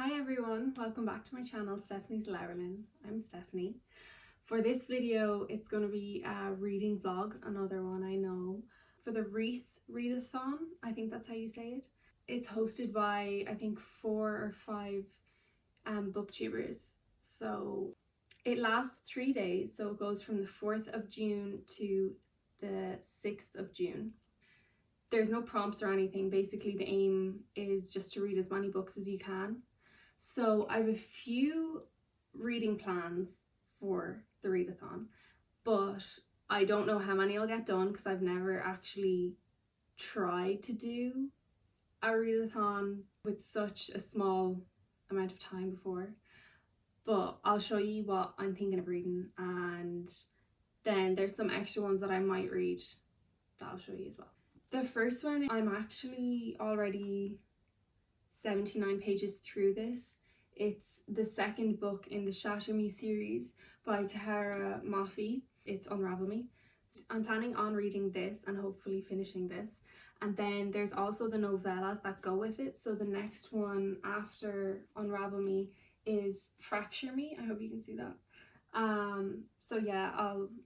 Hi everyone, welcome back to my channel, Stephanie's Lerlin. I'm Stephanie. For this video, it's going to be a reading vlog, another one I know, for the Readathon, I think that's how you say it. It's hosted by, I think, 4 or 5 booktubers. So it lasts 3 days, so it goes from the 4th of June to the 6th of June. There's no prompts or anything. Basically, the aim is just to read as many books as you can. So I have a few reading plans for the readathon, but I don't know how many I'll get done because I've never actually tried to do a readathon with such a small amount of time before. But I'll show you what I'm thinking of reading, and then there's some extra ones that I might read that I'll show you as well. The first one, I'm actually already 79 pages through this. It's the second book in the Shatter Me series by Tahara Mafi. It's Unravel Me. I'm planning on reading this and hopefully finishing this. And then there's also the novellas that go with it. So the next one after Unravel Me is Fracture Me. I hope you can see that. So yeah,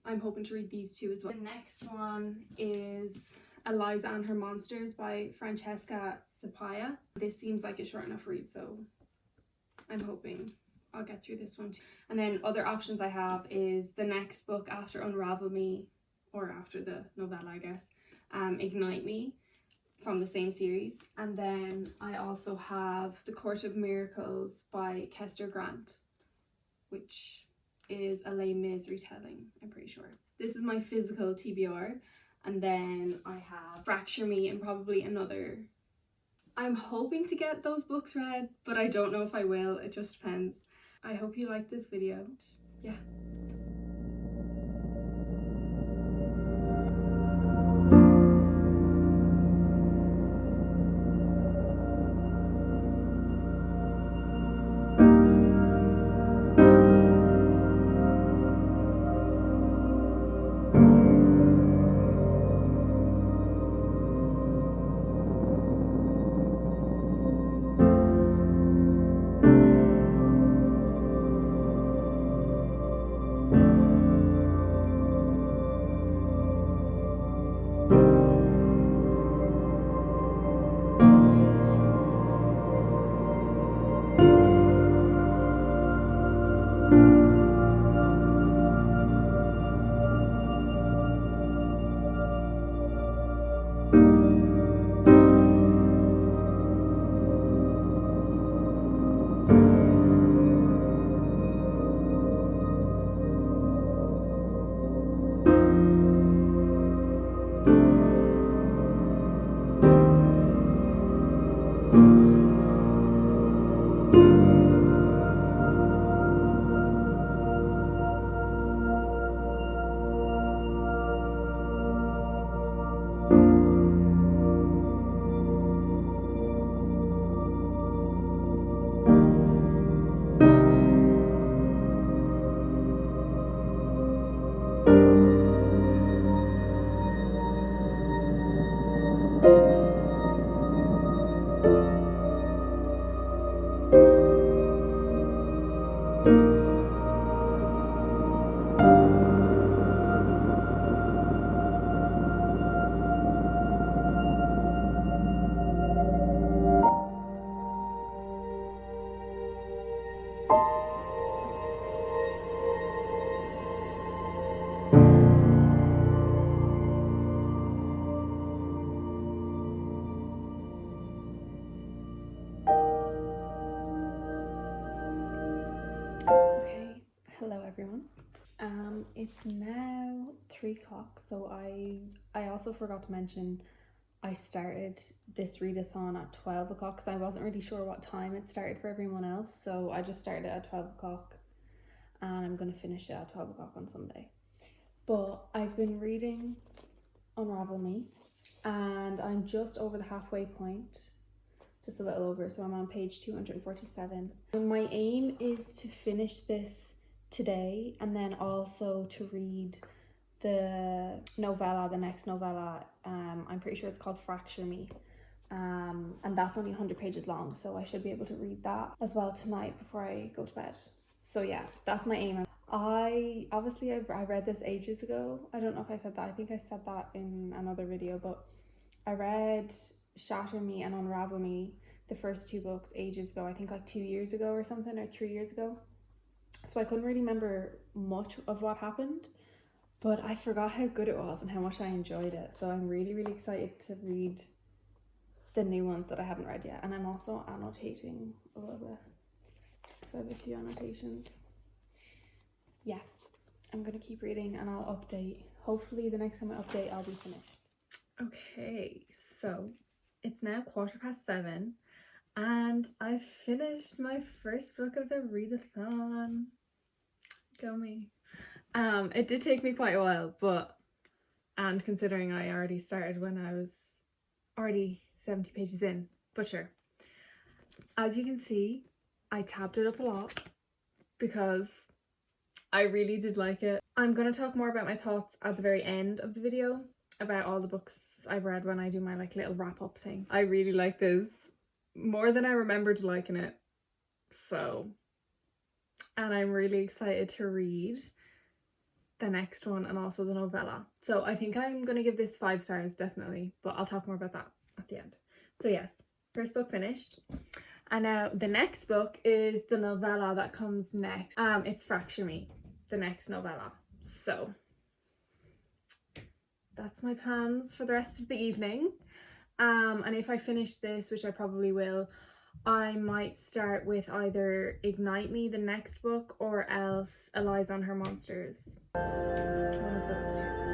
I'm hoping to read these two as well. The next one is Eliza and Her Monsters by Francesca Sapaya. This seems like a short enough read, so I'm hoping I'll get through this one too. And then other options I have is the next book after Unravel Me, or after the novella I guess, Ignite Me, from the same series. And then I also have The Court of Miracles by Kester Grant, which is a Les Mis retelling, I'm pretty sure. This is my physical TBR. And then I have Fracture Me and probably another. I'm hoping to get those books read, but I don't know if I will. It just depends. I hope you like this video. Yeah. Okay, hello everyone. It's now 3 o'clock, so I also forgot to mention I started this readathon at 12 o'clock because I wasn't really sure what time it started for everyone else, so I just started at 12 o'clock and I'm going to finish it at 12 o'clock on Sunday. But I've been reading Unravel Me and I'm just over the halfway point, just a little over, so I'm on page 247. And my aim is to finish this today and then also to read the novella, the next novella. I'm pretty sure it's called Fracture Me and that's only 100 pages long, so I should be able to read that as well tonight before I go to bed. So yeah, that's my aim. I read this ages ago. I don't know if I said that. I think I said that in another video, but I read Shatter Me and Unravel Me, the first two books, ages ago. I think like 2 years ago or something, or 3 years ago. So I couldn't really remember much of what happened, but I forgot how good it was and how much I enjoyed it. So I'm really, really excited to read the new ones that I haven't read yet. And I'm also annotating a little bit. So I have a few annotations. Yeah, I'm gonna keep reading and I'll update. Hopefully the next time I update, I'll be finished. Okay, so it's now 7:15 and I've finished my first book of the readathon. Go me. It did take me quite a while, and considering I already started when I was already 70 pages in, but sure. As you can see, I tabbed it up a lot because I really did like it. I'm going to talk more about my thoughts at the very end of the video about all the books I've read when I do my like little wrap up thing. I really like this more than I remembered liking it. So, and I'm really excited to read the next one and also the novella. So I think I'm going to give this 5 stars definitely, but I'll talk more about that at the end. So yes, first book finished. And now the next book is the novella that comes next. It's Fracture Me, the next novella. So that's my plans for the rest of the evening. And if I finish this, which I probably will, I might start with either Ignite Me, the next book, or else Eliza and Her Monsters. One of those two.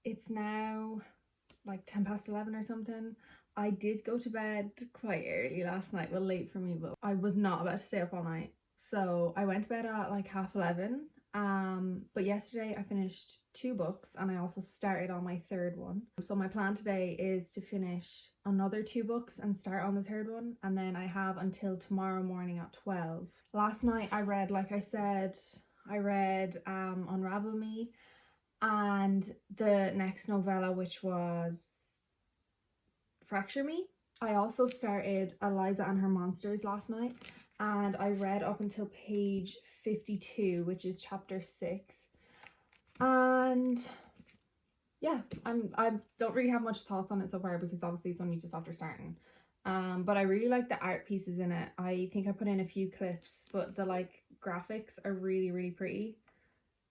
It's now like 11:10 or something. I did go to bed quite early last night, well, late for me, but I was not about to stay up all night. So I went to bed at like 11:30. But yesterday I finished 2 books and I also started on my 3rd one. So my plan today is to finish another 2 books and start on the 3rd one, and then I have until tomorrow morning at 12. Last night I read, like I said, I read Unravel Me and the next novella, which was Fracture Me. I also started Eliza and Her Monsters last night, and I read up until page 52, which is chapter 6. And yeah, I don't really have much thoughts on it so far because obviously it's only just after starting. But I really like the art pieces in it. I think I put in a few clips, but the like graphics are really, really pretty,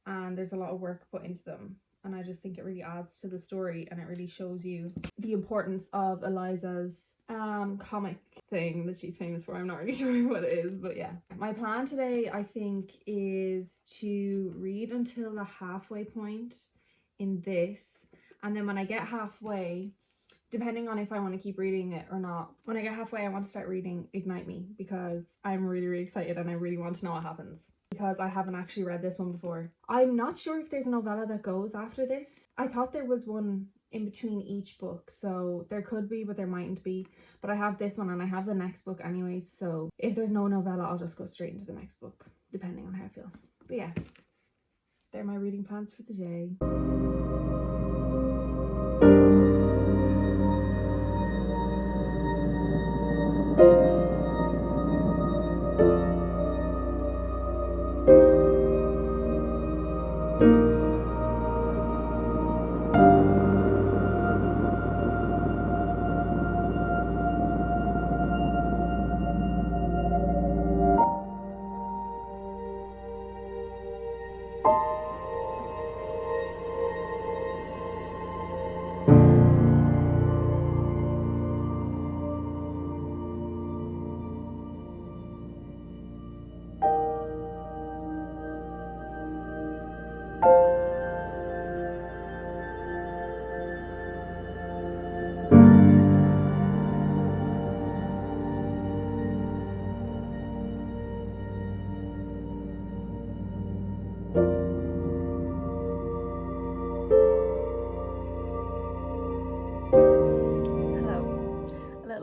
and there's a lot of work put into them. And I just think it really adds to the story, and it really shows you the importance of Eliza's comic thing that she's famous for. I'm not really sure what it is, but yeah. My plan today, I think, is to read until the halfway point in this, and then when I get halfway, depending on if I want to keep reading it or not, when I get halfway I want to start reading Ignite Me because I'm really, really excited and I really want to know what happens. because I haven't actually read this one before. I'm not sure if there's a novella that goes after this. I thought there was one in between each book, so there could be, but there mightn't be. But I have this one and I have the next book anyways, so if there's no novella, I'll just go straight into the next book, depending on how I feel. But yeah, they're my reading plans for the day.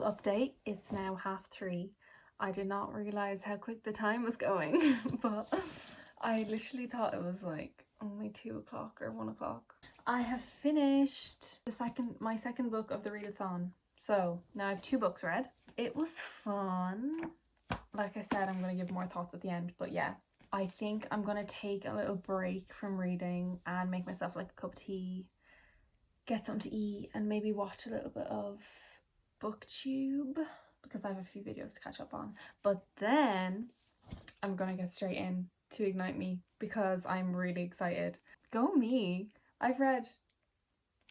Update, it's now 3:30. I did not realize how quick the time was going, but I literally thought it was like only 2 o'clock or 1 o'clock. I have finished my second book of the readathon, so now I have 2 books read. It was fun. Like I said, I'm going to give more thoughts at the end, but yeah, I think I'm going to take a little break from reading and make myself like a cup of tea, get something to eat, and maybe watch a little bit of booktube because I have a few videos to catch up on. But then I'm gonna get straight in to Ignite Me because I'm really excited. Go me! I've read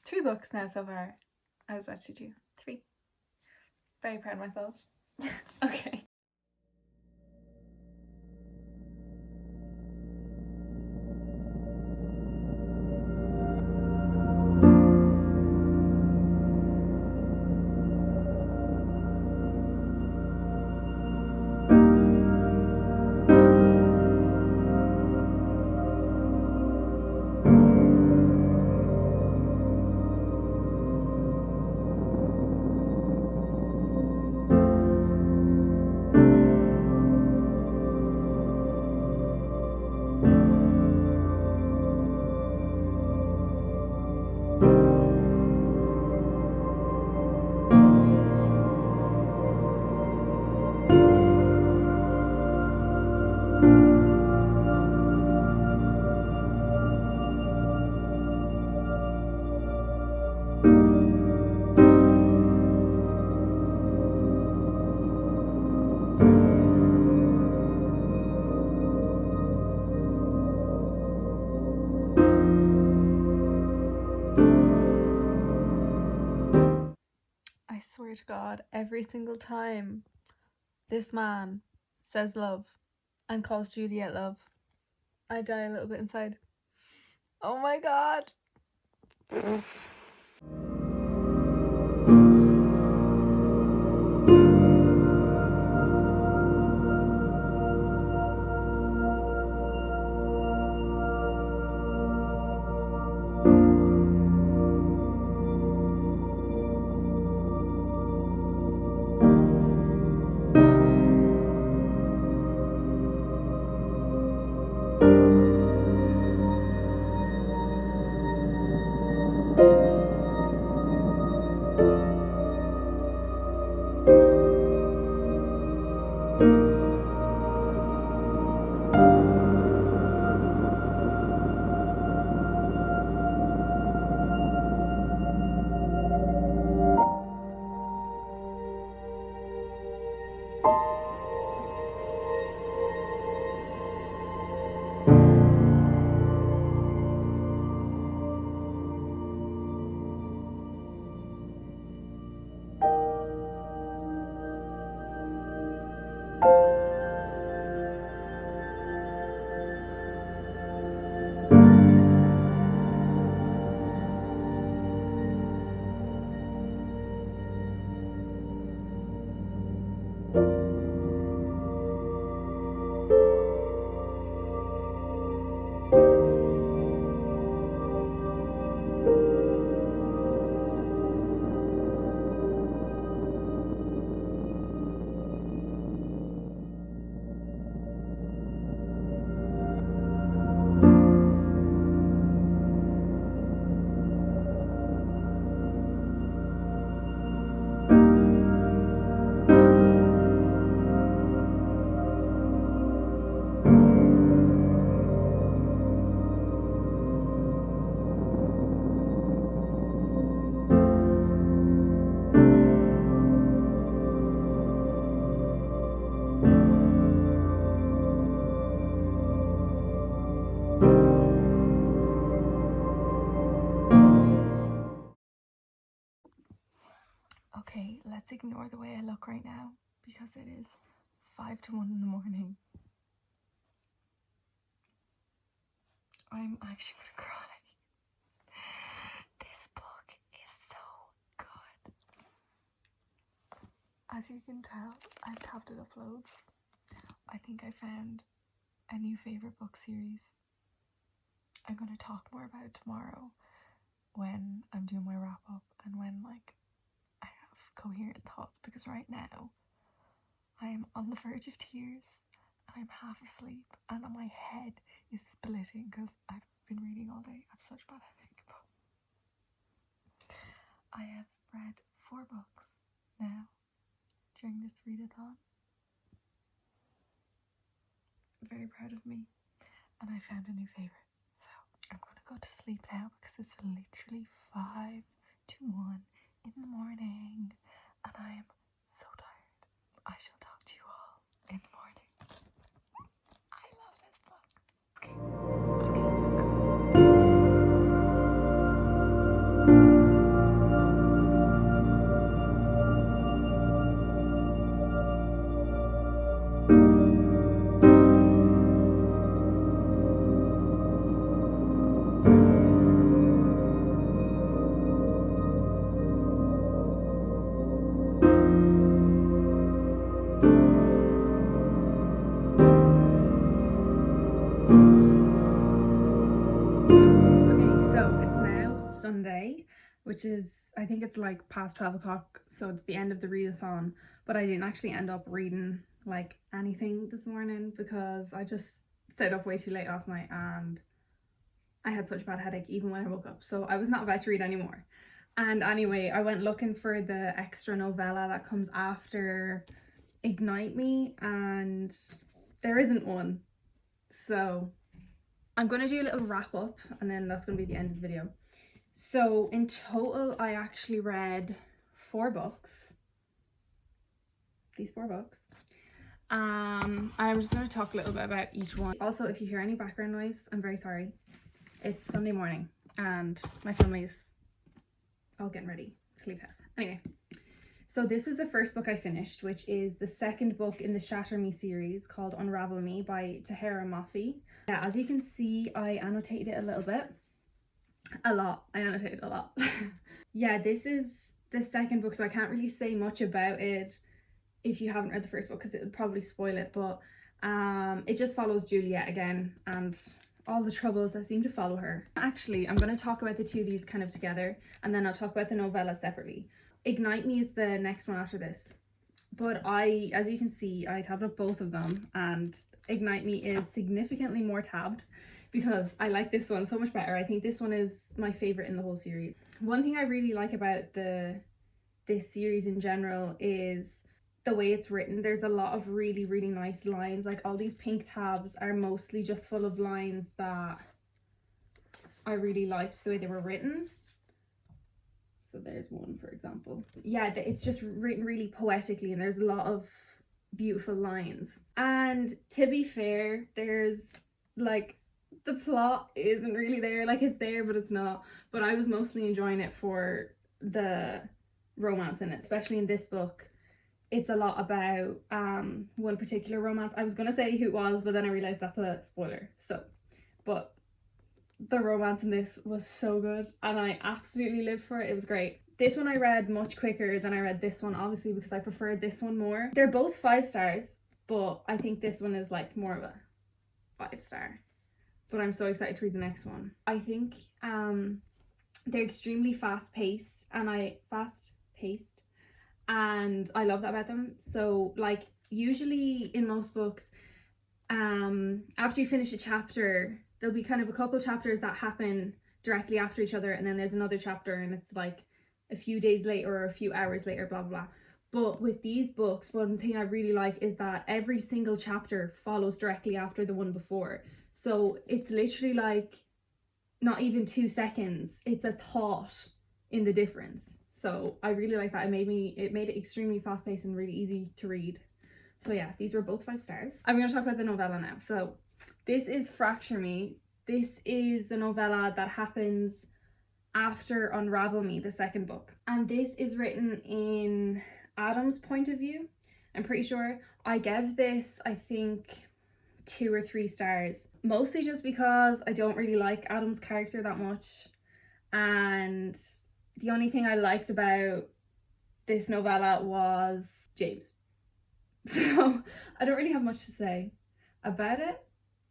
3 books now so far. I was about to do 3. Very proud of myself. Okay. Swear to God, every single time this man says love and calls Juliet love, I die a little bit inside. Oh my God. let's ignore the way I look right now because it is 5 to 1 in the morning. I'm actually gonna cry. This book is so good. As you can tell, I've tapped it up loads. I think I found a new favourite book series I'm going to talk more about tomorrow when I'm doing my wrap up and when like I have coherent thoughts, because right now I am on the verge of tears and I'm half asleep and my head is splitting because I've been reading all day. I have such bad headache. I have read 4 books now during this readathon. Very proud of me, and I found a new favourite. So I'm gonna go to sleep now because it's literally 5 to 1 in the morning and I am so tired. I shall talk to you all in the morning. I love this book. Sunday, which is, I think it's like past 12 o'clock, so it's the end of the readathon, but I didn't actually end up reading like anything this morning because I just stayed up way too late last night and I had such a bad headache even when I woke up, so I was not about to read anymore. And anyway, I went looking for the extra novella that comes after Ignite Me and there isn't one, so I'm going to do a little wrap up and then that's going to be the end of the video. So in total, I actually read 4 books. These 4 books. And I'm just going to talk a little bit about each one. Also, if you hear any background noise, I'm very sorry. It's Sunday morning and my family's all getting ready to leave the house. Anyway, so this was the first book I finished, which is the second book in the Shatter Me series called Unravel Me by Tahira Mafi. Yeah, as you can see, I annotated it a little bit. A lot. I annotated a lot. Yeah, this is the second book, so I can't really say much about it if you haven't read the first book because it would probably spoil it, but it just follows Juliet again and all the troubles that seem to follow her. Actually, I'm going to talk about the 2 of these kind of together and then I'll talk about the novella separately. Ignite Me is the next one after this, but as you can see, I tabbed up both of them and Ignite Me is significantly more tabbed because I like this one so much better. I think this one is my favourite in the whole series. One thing I really like about this series in general is the way it's written. There's a lot of really, really nice lines. Like all these pink tabs are mostly just full of lines that I really liked the way they were written. So there's one, for example. Yeah, it's just written really poetically and there's a lot of beautiful lines. And to be fair, there's like, the plot isn't really there, like it's there but it's not, but I was mostly enjoying it for the romance in it. Especially in this book, it's a lot about one particular romance. I was gonna say who it was, but then I realized that's a spoiler, so but the romance in this was so good and I absolutely lived for it. It was great. This one I read much quicker than I read this one, obviously because I preferred this one more. They're both 5 stars, but I think this one is like more of a 5-star. But I'm so excited to read the next one. I think they're extremely fast-paced and I love that about them. So like usually in most books, after you finish a chapter, there'll be kind of a couple chapters that happen directly after each other and then there's another chapter and it's like a few days later or a few hours later, blah blah blah. But with these books, one thing I really like is that every single chapter follows directly after the one before. So it's literally like not even 2 seconds, it's a thought in the difference. So I really like that. It made it extremely fast paced and really easy to read. So yeah, these were both 5 stars. I'm going to talk about the novella now. So this is Fracture Me. This is the novella that happens after Unravel Me, the second book. And this is written in Adam's point of view. I'm pretty sure I gave this, I think, 2 or 3 stars, mostly just because I don't really like Adam's character that much, and the only thing I liked about this novella was James. So I don't really have much to say about it.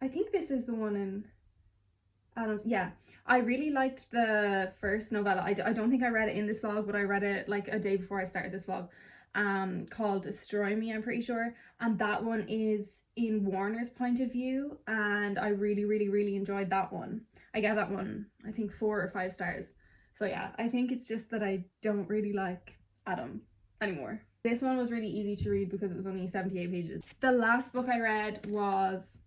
I think this is the one in Adam's. Yeah, I really liked the first novella. I don't think I read it in this vlog, but I read it like a day before I started this vlog, called Destroy Me, I'm pretty sure, and that one is in Warner's point of view, and I really enjoyed that one. I gave that one, I think, 4 or 5 stars. So yeah, I think it's just that I don't really like Adam anymore. This one was really easy to read because it was only 78 pages. The last book I read was,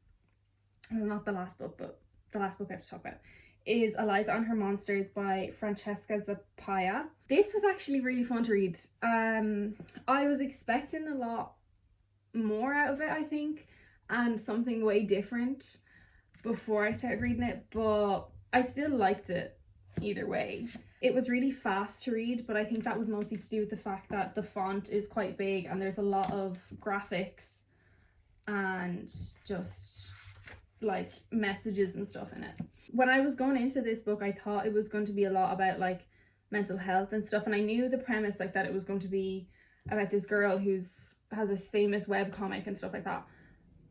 well, not the last book, but the last book I have to talk about, is Eliza and Her Monsters by Francesca Zappia. This was actually really fun to read. I was expecting a lot more out of it, I think, and something way different before I started reading it, but I still liked it either way. It was really fast to read, but I think that was mostly to do with the fact that the font is quite big and there's a lot of graphics and just like messages and stuff in it. When I was going into this book, I thought it was going to be a lot about like mental health and stuff, and I knew the premise, like that it was going to be about this girl has this famous webcomic and stuff like that,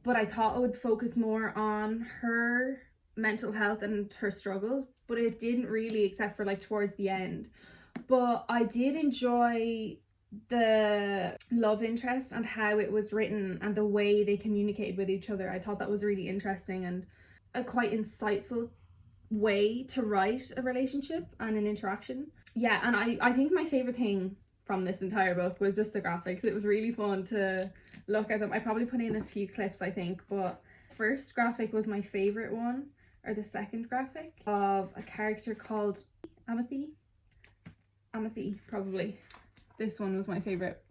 but I thought it would focus more on her mental health and her struggles, but it didn't really, except for like towards the end. But I did enjoy the love interest and how it was written and the way they communicated with each other. I thought that was really interesting and a quite insightful way to write a relationship and an interaction. Yeah, and I think my favorite thing from this entire book was just the graphics. It was really fun to look at them. I probably put in a few clips, I think, but first graphic was my favorite one, or the second graphic, of a character called Amethy, probably. This one was my favorite.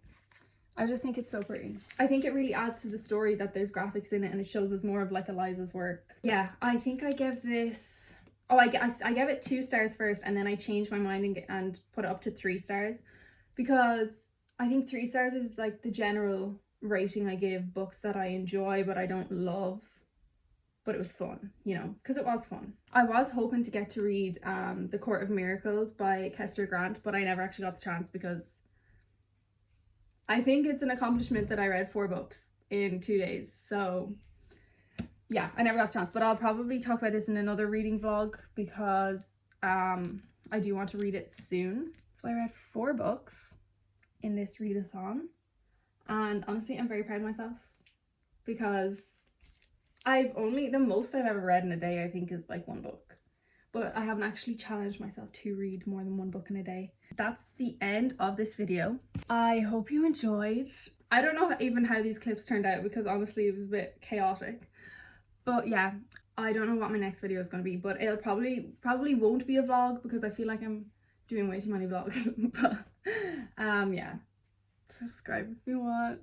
I just think it's so pretty. I think it really adds to the story that there's graphics in it, and it shows us more of like Eliza's work. Yeah, I think I give this, I gave it 2 stars first, and then I changed my mind and put it up to 3 stars, because I think 3 stars is like the general rating I give books that I enjoy but I don't love, but it was fun, you know, because it was fun. I was hoping to get to read The Court of Miracles by Kester Grant, but I never actually got the chance because I think it's an accomplishment that I read 4 books in 2 days. So yeah, I never got the chance, but I'll probably talk about this in another reading vlog because I do want to read it soon. So I read 4 books in this readathon, and honestly I'm very proud of myself because the most I've ever read in a day I think is like 1 book, but I haven't actually challenged myself to read more than 1 book in a day. That's the end of this video. I hope you enjoyed. I don't know even how these clips turned out because honestly it was a bit chaotic, but yeah, I don't know what my next video is going to be, but it'll probably won't be a vlog because I feel like I'm doing way too many vlogs. But yeah, subscribe if you want.